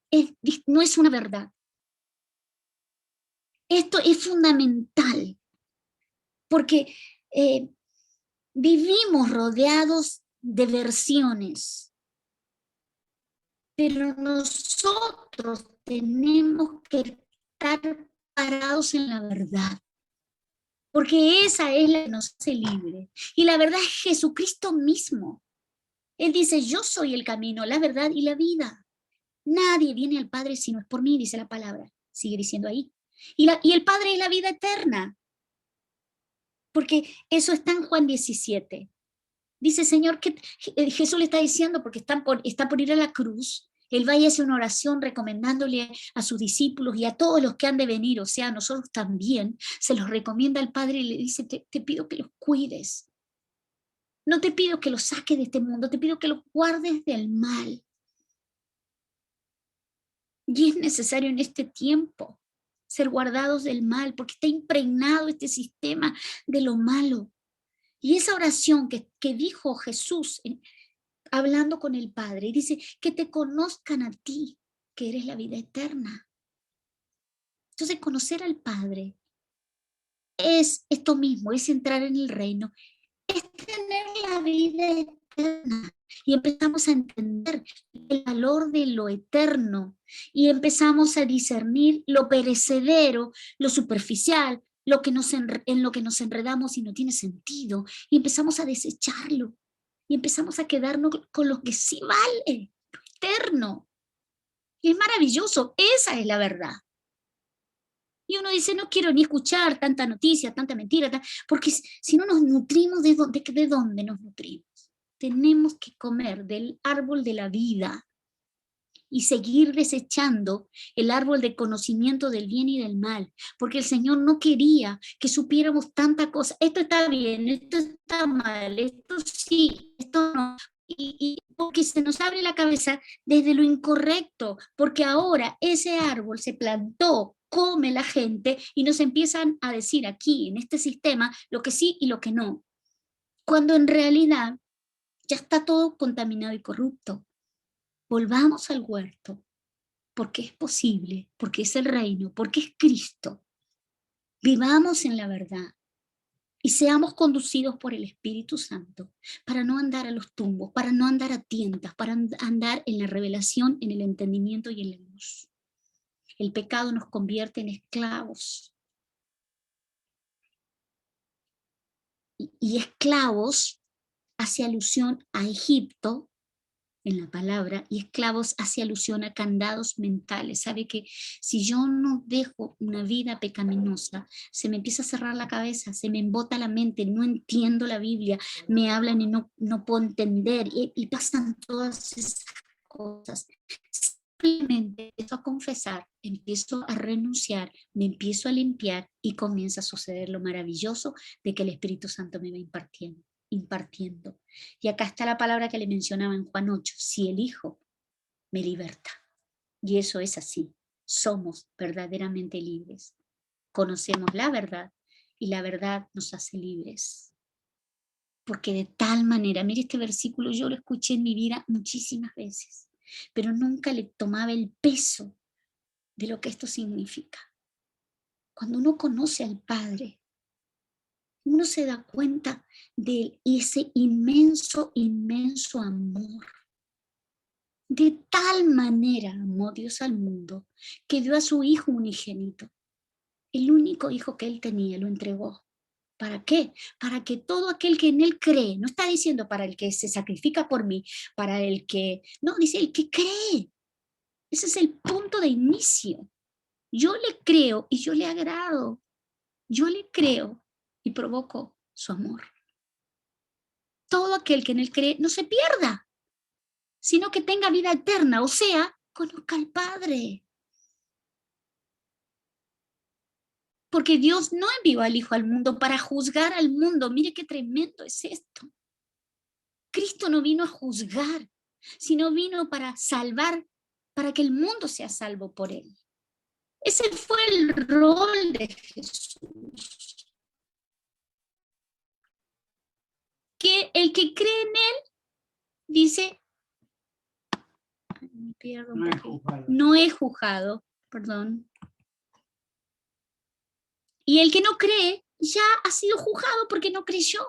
no es una verdad. Esto es fundamental, porque vivimos rodeados de versiones, pero nosotros tenemos que estar parados en la verdad, porque esa es la que nos hace libre. Y la verdad es Jesucristo mismo. Él dice, yo soy el camino, la verdad y la vida. Nadie viene al Padre si no es por mí, dice la palabra. Sigue diciendo ahí. Y el Padre es la vida eterna. Porque eso está en Juan 17. Dice, Señor, que Jesús le está diciendo, porque está por ir a la cruz, él va y hace una oración recomendándole a sus discípulos y a todos los que han de venir, o sea, a nosotros también, se los recomienda al Padre y le dice, te pido que los cuides. No te pido que los saques de este mundo, te pido que los guardes del mal. Y es necesario en este tiempo ser guardados del mal, porque está impregnado este sistema de lo malo. Y esa oración que dijo Jesús hablando con el Padre, dice, que te conozcan a ti, que eres la vida eterna. Entonces, conocer al Padre es esto mismo, es entrar en el reino, es tener la vida eterna. Y empezamos a entender el valor de lo eterno y empezamos a discernir lo perecedero, lo superficial, en lo que nos enredamos y no tiene sentido, y empezamos a desecharlo, y empezamos a quedarnos con lo que sí vale, lo eterno. Y es maravilloso, esa es la verdad. Y uno dice, no quiero ni escuchar tanta noticia, tanta mentira, porque si no nos nutrimos, ¿de dónde nos nutrimos? Tenemos que comer del árbol de la vida y seguir desechando el árbol de conocimiento del bien y del mal, porque el Señor no quería que supiéramos tanta cosa. Esto está bien, esto está mal, esto sí, esto no. Y porque se nos abre la cabeza desde lo incorrecto, porque ahora ese árbol se plantó, come la gente y nos empiezan a decir aquí, en este sistema, lo que sí y lo que no, cuando en realidad ya está todo contaminado y corrupto. Volvamos al huerto, porque es posible, porque es el reino, porque es Cristo. Vivamos en la verdad y seamos conducidos por el Espíritu Santo para no andar a los tumbos, para no andar a tientas, para andar en la revelación, en el entendimiento y en la luz. El pecado nos convierte en esclavos. Y esclavos hace alusión a Egipto, en la palabra, y esclavos hace alusión a candados mentales. Sabe que si yo no dejo una vida pecaminosa, se me empieza a cerrar la cabeza, se me embota la mente, no entiendo la Biblia, me hablan y no puedo entender, y pasan todas esas cosas. Simplemente empiezo a confesar, empiezo a renunciar, me empiezo a limpiar y comienza a suceder lo maravilloso de que el Espíritu Santo me va impartiendo. Y acá está la palabra que le mencionaba en Juan 8, si el Hijo me liberta. Y eso es así, somos verdaderamente libres. Conocemos la verdad y la verdad nos hace libres. Porque de tal manera, mire este versículo, yo lo escuché en mi vida muchísimas veces, pero nunca le tomaba el peso de lo que esto significa. Cuando uno conoce al Padre, uno se da cuenta de ese inmenso, inmenso amor. De tal manera amó Dios al mundo que dio a su Hijo unigénito. El único hijo que él tenía lo entregó. ¿Para qué? Para que todo aquel que en él cree, no está diciendo para el que se sacrifica por mí, para el que, no, dice el que cree. Ese es el punto de inicio. Yo le creo y yo le agrado. Yo le creo y provoco su amor. Todo aquel que en él cree no se pierda, sino que tenga vida eterna, o sea, conozca al Padre. Porque Dios no envió al Hijo al mundo para juzgar al mundo. Mire qué tremendo es esto. Cristo no vino a juzgar, sino vino para salvar, para que el mundo sea salvo por él. Ese fue el rol de Jesús. Que el que cree en él, dice, no es juzgado, perdón. Y el que no cree ya ha sido juzgado porque no creyó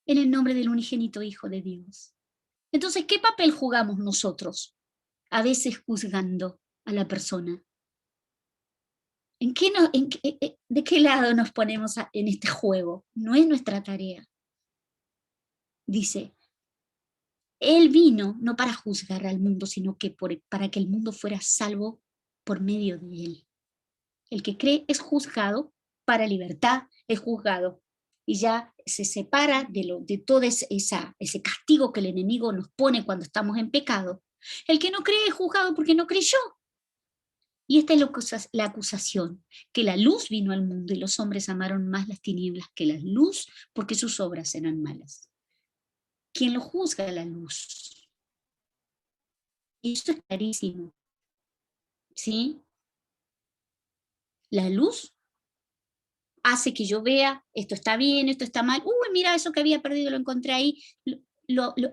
en el nombre del unigénito Hijo de Dios. Entonces, ¿qué papel jugamos nosotros? A veces juzgando a la persona. ¿De qué lado nos ponemos en este juego? No es nuestra tarea. Dice, Él vino no para juzgar al mundo, sino que para que el mundo fuera salvo por medio de Él. El que cree es juzgado para libertad, es juzgado. Y ya se separa de todo ese castigo que el enemigo nos pone cuando estamos en pecado. El que no cree es juzgado porque no creyó. Y esta es la acusación, que la luz vino al mundo y los hombres amaron más las tinieblas que la luz porque sus obras eran malas. ¿Quién lo juzga? La luz. Y esto es clarísimo. ¿Sí? La luz hace que yo vea, esto está bien, esto está mal. Uy, mira, eso que había perdido lo encontré ahí.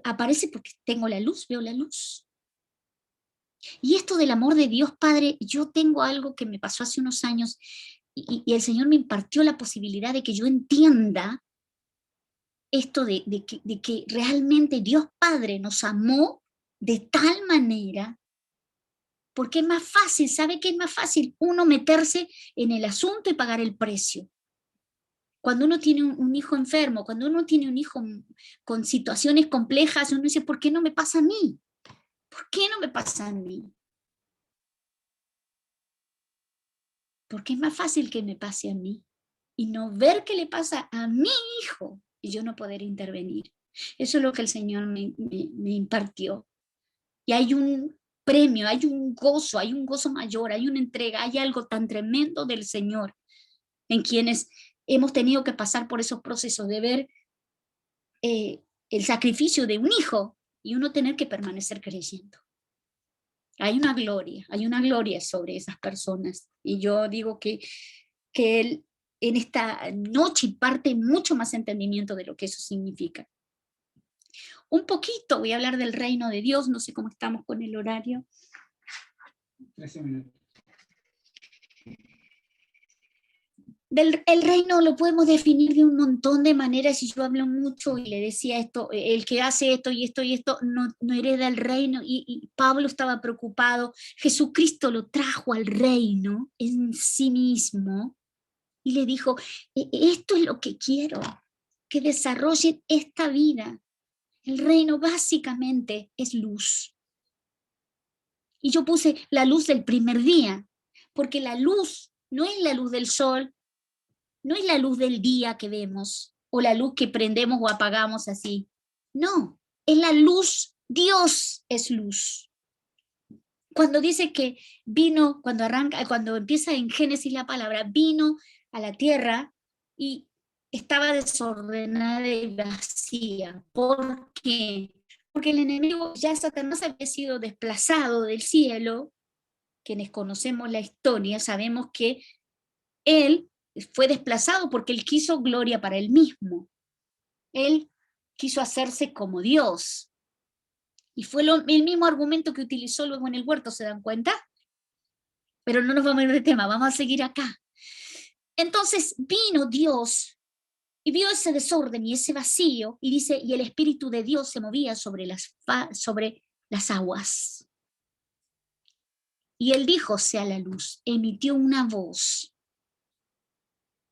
Aparece porque tengo la luz, veo la luz. Y esto del amor de Dios, Padre, yo tengo algo que me pasó hace unos años y el Señor me impartió la posibilidad de que yo entienda esto de que realmente Dios Padre nos amó de tal manera Porque es más fácil, ¿sabe qué es más fácil? Uno meterse en el asunto y pagar el precio. Cuando uno tiene un hijo enfermo, cuando uno tiene un hijo con situaciones complejas, uno dice, ¿por qué no me pasa a mí? ¿Por qué no me pasa a mí? Porque es más fácil que me pase a mí y no ver qué le pasa a mi hijo y yo no poder intervenir. Eso es lo que el Señor me impartió. Y hay un premio, hay un gozo mayor, hay una entrega, hay algo tan tremendo del Señor en quienes hemos tenido que pasar por esos procesos de ver el sacrificio de un hijo y uno tener que permanecer creyendo. Hay una gloria sobre esas personas. Y yo digo que Él en esta noche imparte mucho más entendimiento de lo que eso significa. Un poquito voy a hablar del reino de Dios, no sé cómo estamos con el horario. 13 minutos. El reino lo podemos definir de un montón de maneras, y yo hablo mucho y le decía esto, el que hace esto y esto y esto no hereda el reino, y Pablo estaba preocupado. Jesucristo lo trajo al reino en sí mismo y le dijo, esto es lo que quiero, que desarrollen esta vida. El reino básicamente es luz. Y yo puse la luz del primer día, porque la luz no es la luz del sol, no es la luz del día que vemos, o la luz que prendemos o apagamos así. No, es la luz. Dios es luz. Cuando dice que vino, cuando empieza en Génesis la palabra, vino a la tierra y estaba desordenada y vacía. ¿Por qué? Porque el enemigo, ya Satanás había sido desplazado del cielo. Quienes conocemos la historia sabemos que él fue desplazado porque él quiso gloria para él mismo. Él quiso hacerse como Dios. Y fue el mismo argumento que utilizó luego en el huerto, ¿se dan cuenta? Pero no nos vamos a ir de tema, vamos a seguir acá. Entonces vino Dios y vio ese desorden y ese vacío, y dice, y el Espíritu de Dios se movía sobre las aguas. Y él dijo, sea la luz, emitió una voz,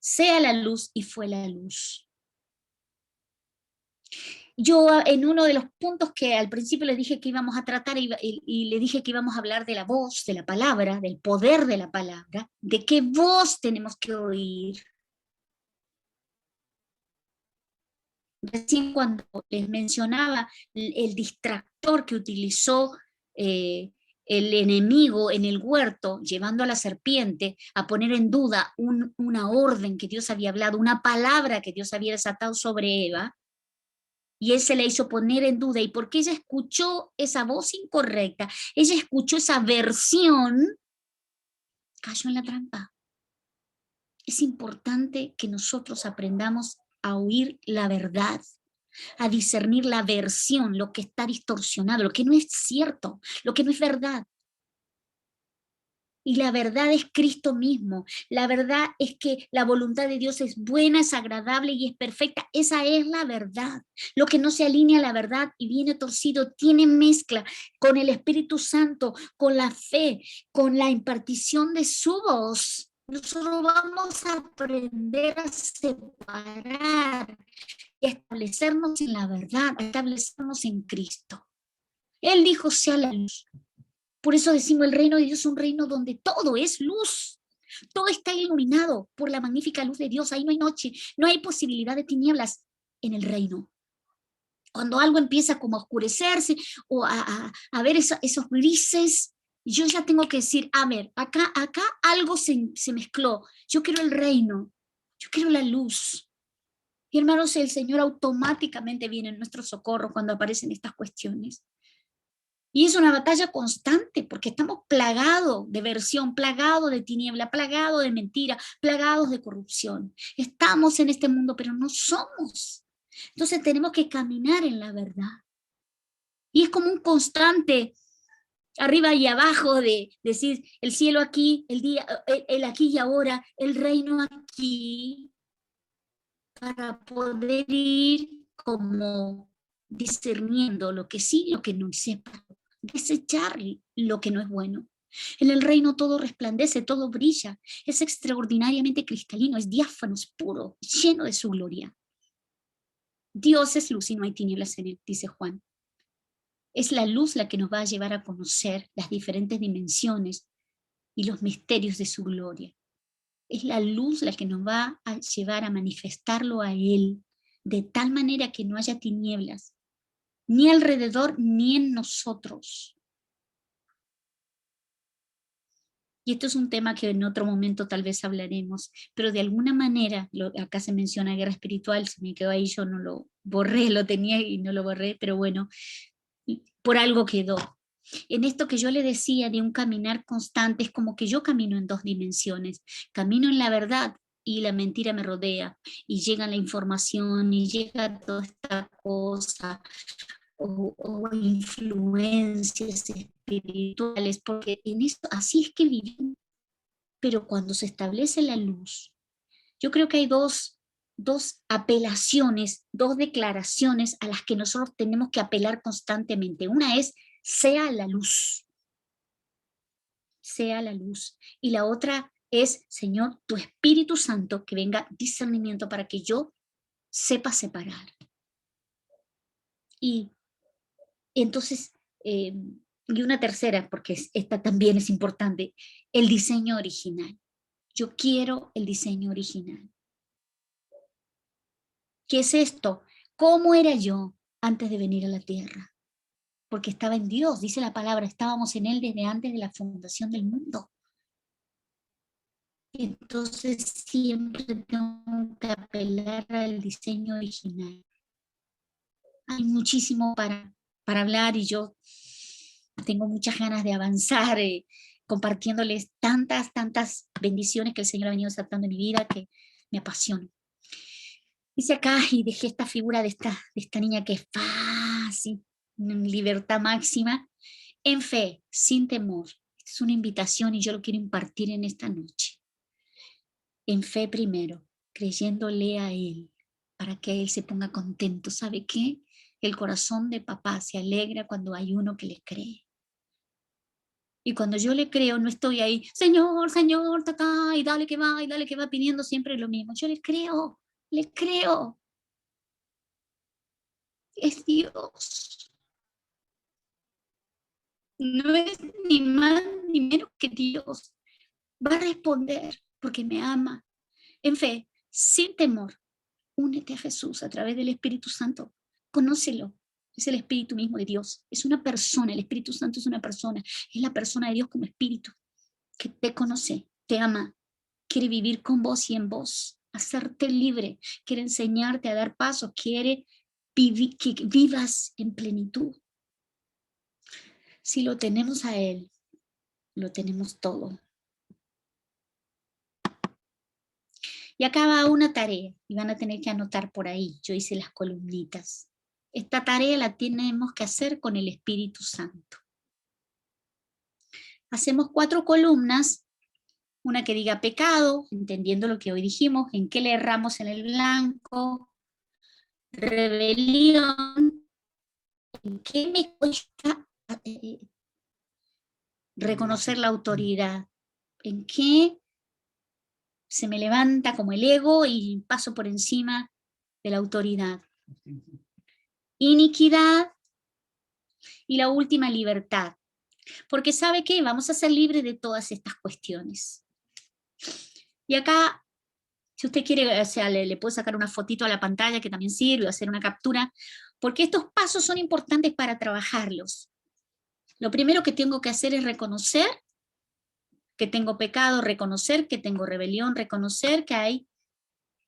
sea la luz, y fue la luz. Yo en uno de los puntos que al principio les dije que íbamos a tratar y le dije que íbamos a hablar de la voz, de la palabra, del poder de la palabra, de qué voz tenemos que oír. Recién cuando les mencionaba el distractor que utilizó el enemigo en el huerto, llevando a la serpiente a poner en duda una orden que Dios había hablado, una palabra que Dios había desatado sobre Eva, y él se le hizo poner en duda, y porque ella escuchó esa voz incorrecta, ella escuchó esa versión, cayó en la trampa. Es importante que nosotros aprendamos a oír la verdad, a discernir la versión, lo que está distorsionado, lo que no es cierto, lo que no es verdad. Y la verdad es Cristo mismo. La verdad es que la voluntad de Dios es buena, es agradable y es perfecta. Esa es la verdad. Lo que no se alinea a la verdad y viene torcido tiene mezcla con el Espíritu Santo, con la fe, con la impartición de su voz. Nosotros vamos a aprender a separar y a establecernos en la verdad, a establecernos en Cristo. Él dijo, sea la luz. Por eso decimos, el reino de Dios es un reino donde todo es luz. Todo está iluminado por la magnífica luz de Dios. Ahí no hay noche, no hay posibilidad de tinieblas en el reino. Cuando algo empieza como a oscurecerse o a ver esos grises, yo ya tengo que decir, a ver, acá algo se mezcló. Yo quiero el reino, yo quiero la luz. Y hermanos, el Señor automáticamente viene en nuestro socorro cuando aparecen estas cuestiones. Y es una batalla constante porque estamos plagados de versión, plagados de tiniebla, plagados de mentira, plagados de corrupción. Estamos en este mundo, pero no somos. Entonces tenemos que caminar en la verdad. Y es como un constante arriba y abajo de decir el cielo aquí, el día, el aquí y ahora, el reino aquí, para poder ir como discerniendo lo que sí, lo que no, sepa desechar lo que no es bueno. En el reino todo resplandece, todo brilla, es extraordinariamente cristalino, es diáfano, es puro, lleno de su gloria. Dios es luz y no hay tinieblas en él, dice Juan. Es la luz la que nos va a llevar a conocer las diferentes dimensiones y los misterios de su gloria. Es la luz la que nos va a llevar a manifestarlo a él, de tal manera que no haya tinieblas, ni alrededor ni en nosotros. Y esto es un tema que en otro momento tal vez hablaremos, pero de alguna manera, acá se menciona guerra espiritual, se me quedó ahí, yo no lo borré, lo tenía y no lo borré, pero bueno, por algo quedó. En esto que yo le decía de un caminar constante, es como que yo camino en dos dimensiones, camino en la verdad y la mentira me rodea, y llega la información y llega toda esta cosa, o influencias espirituales, porque en esto, así es que vivimos. Pero cuando se establece la luz, yo creo que hay dos apelaciones, dos declaraciones a las que nosotros tenemos que apelar constantemente. Una es, sea la luz, sea la luz. Y la otra es, Señor, tu Espíritu Santo, que venga discernimiento para que yo sepa separar. Y entonces, y una tercera, porque esta también es importante, el diseño original. Yo quiero el diseño original. ¿Qué es esto? ¿Cómo era yo antes de venir a la tierra? Porque estaba en Dios, dice la palabra, estábamos en Él desde antes de la fundación del mundo. Entonces siempre tengo que apelar al diseño original. Hay muchísimo para hablar y yo tengo muchas ganas de avanzar compartiéndoles tantas bendiciones que el Señor ha venido desatando en mi vida que me apasiona. Dice acá, y dejé esta figura de esta niña que es fácil, en libertad máxima, en fe, sin temor. Es una invitación y yo lo quiero impartir en esta noche. En fe primero, creyéndole a Él, para que Él se ponga contento. ¿Sabe qué? El corazón de papá se alegra cuando hay uno que le cree. Y cuando yo le creo, no estoy ahí, Señor, Señor, tata, y dale que va, pidiendo siempre lo mismo. Yo le creo. Es Dios. No es ni más ni menos que Dios. Va a responder porque me ama. En fe, sin temor, únete a Jesús a través del Espíritu Santo. Conócelo. Es el Espíritu mismo de Dios. Es una persona. El Espíritu Santo es una persona. Es la persona de Dios como Espíritu que te conoce, te ama, quiere vivir con vos y en vos, hacerte libre, quiere enseñarte a dar pasos, quiere que vivas en plenitud. Si lo tenemos a Él, lo tenemos todo. Y acá va una tarea, y van a tener que anotar por ahí. Yo hice las columnitas. Esta tarea la tenemos que hacer con el Espíritu Santo. Hacemos 4 columnas, una que diga pecado, entendiendo lo que hoy dijimos, en qué le erramos en el blanco, rebelión, en qué me cuesta reconocer la autoridad, en qué se me levanta como el ego y paso por encima de la autoridad. Iniquidad y la última, libertad. Porque ¿sabe qué? Vamos a ser libres de todas estas cuestiones. Y acá, si usted quiere, o sea, le puedo sacar una fotito a la pantalla que también sirve, o hacer una captura, porque estos pasos son importantes para trabajarlos. Lo primero que tengo que hacer es reconocer que tengo pecado, reconocer que tengo rebelión, reconocer que hay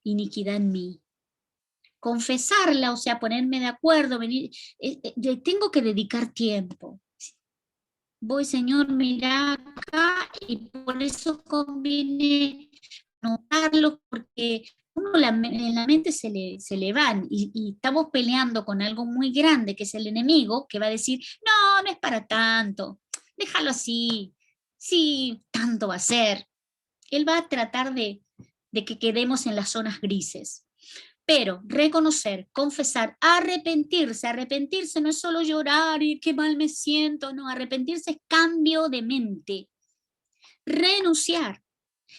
iniquidad en mí. Confesarla, o sea, ponerme de acuerdo, venir, tengo que dedicar tiempo. Voy, Señor, mira acá, y por eso conviene notarlo, porque uno en la mente se le van, y estamos peleando con algo muy grande, que es el enemigo, que va a decir, no es para tanto, déjalo así, sí, tanto va a ser. Él va a tratar de que quedemos en las zonas grises. Pero reconocer, confesar, arrepentirse no es solo llorar y qué mal me siento, no, arrepentirse es cambio de mente, renunciar.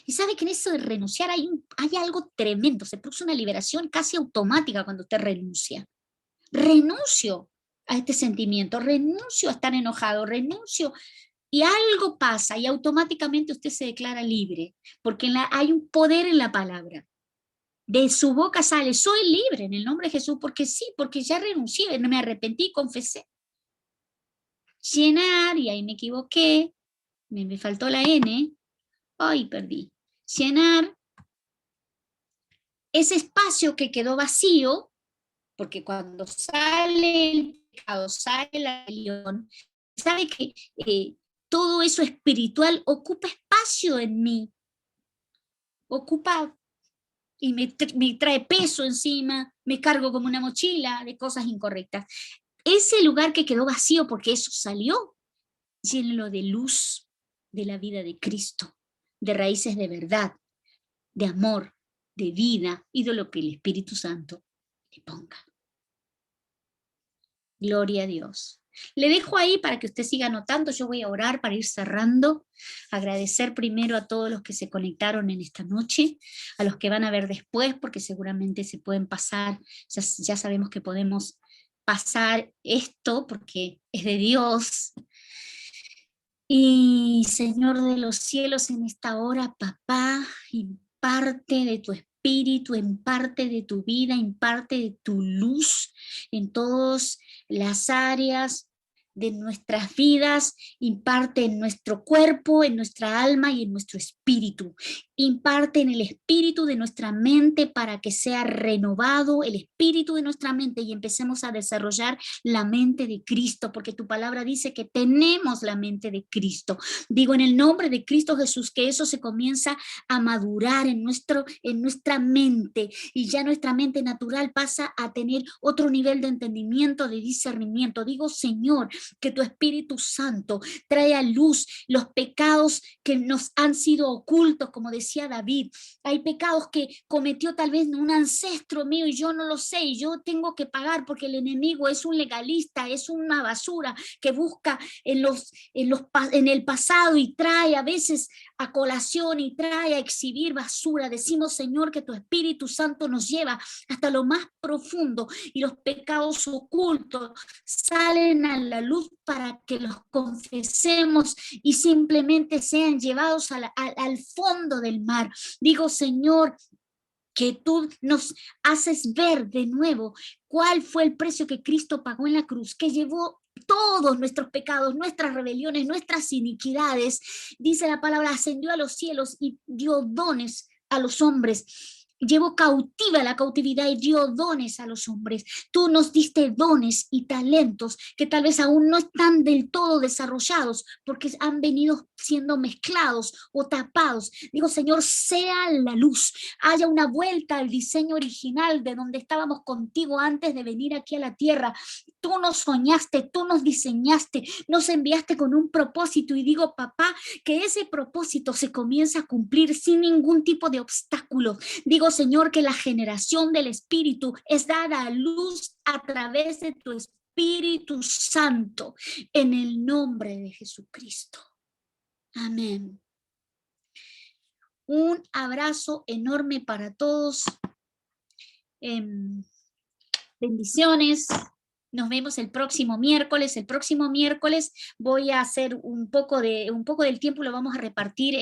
Y sabe que en eso de renunciar hay algo tremendo, se produce una liberación casi automática cuando usted renuncia. Renuncio a este sentimiento, renuncio a estar enojado, renuncio, y algo pasa y automáticamente usted se declara libre, porque hay un poder en la palabra. De su boca sale, soy libre en el nombre de Jesús, porque sí, porque ya renuncié, me arrepentí, confesé. Llenar, y ahí me equivoqué, me faltó la N, ay, perdí. Llenar ese espacio que quedó vacío, porque cuando sale el pecado, sale la rebelión, sabe que todo eso espiritual ocupa espacio en mí, ocupa y me trae peso encima, me cargo como una mochila de cosas incorrectas. Ese lugar que quedó vacío porque eso salió, llénelo de luz de la vida de Cristo, de raíces de verdad, de amor, de vida y de lo que el Espíritu Santo le ponga. Gloria a Dios. Le dejo ahí para que usted siga anotando, yo voy a orar para ir cerrando, agradecer primero a todos los que se conectaron en esta noche, a los que van a ver después, porque seguramente se pueden pasar, ya sabemos que podemos pasar esto porque es de Dios. Y Señor de los cielos, en esta hora, papá, imparte de tu espíritu, en parte de tu vida, en parte de tu luz, en todas las áreas de nuestras vidas, imparte en nuestro cuerpo, en nuestra alma y en nuestro espíritu. Imparte en el espíritu de nuestra mente para que sea renovado el espíritu de nuestra mente y empecemos a desarrollar la mente de Cristo, porque tu palabra dice que tenemos la mente de Cristo. Digo en el nombre de Cristo Jesús que eso se comienza a madurar en nuestra mente, y ya nuestra mente natural pasa a tener otro nivel de entendimiento, de discernimiento. Digo, Señor, que tu Espíritu Santo trae a luz los pecados que nos han sido ocultos, como decía David. Hay pecados que cometió tal vez un ancestro mío y yo no lo sé, y yo tengo que pagar porque el enemigo es un legalista, es una basura que busca en el pasado y trae a veces a colación y trae a exhibir basura. Decimos, Señor, que tu Espíritu Santo nos lleva hasta lo más profundo y los pecados ocultos salen a la luz para que los confesemos y simplemente sean llevados al fondo del mar. Digo, Señor, que tú nos haces ver de nuevo cuál fue el precio que Cristo pagó en la cruz, que llevó todos nuestros pecados, nuestras rebeliones, nuestras iniquidades. Dice la palabra, ascendió a los cielos y dio dones a los hombres. Llevó cautiva la cautividad y dio dones a los hombres. Tú nos diste dones y talentos que tal vez aún no están del todo desarrollados porque han venido siendo mezclados o tapados. Digo, Señor, sea la luz, haya una vuelta al diseño original de donde estábamos contigo antes de venir aquí a la tierra. Tú nos soñaste, tú nos diseñaste, nos enviaste con un propósito, y digo, papá, que ese propósito se comienza a cumplir sin ningún tipo de obstáculo. Digo, Señor, que la generación del Espíritu es dada a luz a través de tu Espíritu Santo, en el nombre de Jesucristo. Amén. Un abrazo enorme para todos. Bendiciones. Nos vemos el próximo miércoles. El próximo miércoles voy a hacer un poco del tiempo, lo vamos a repartir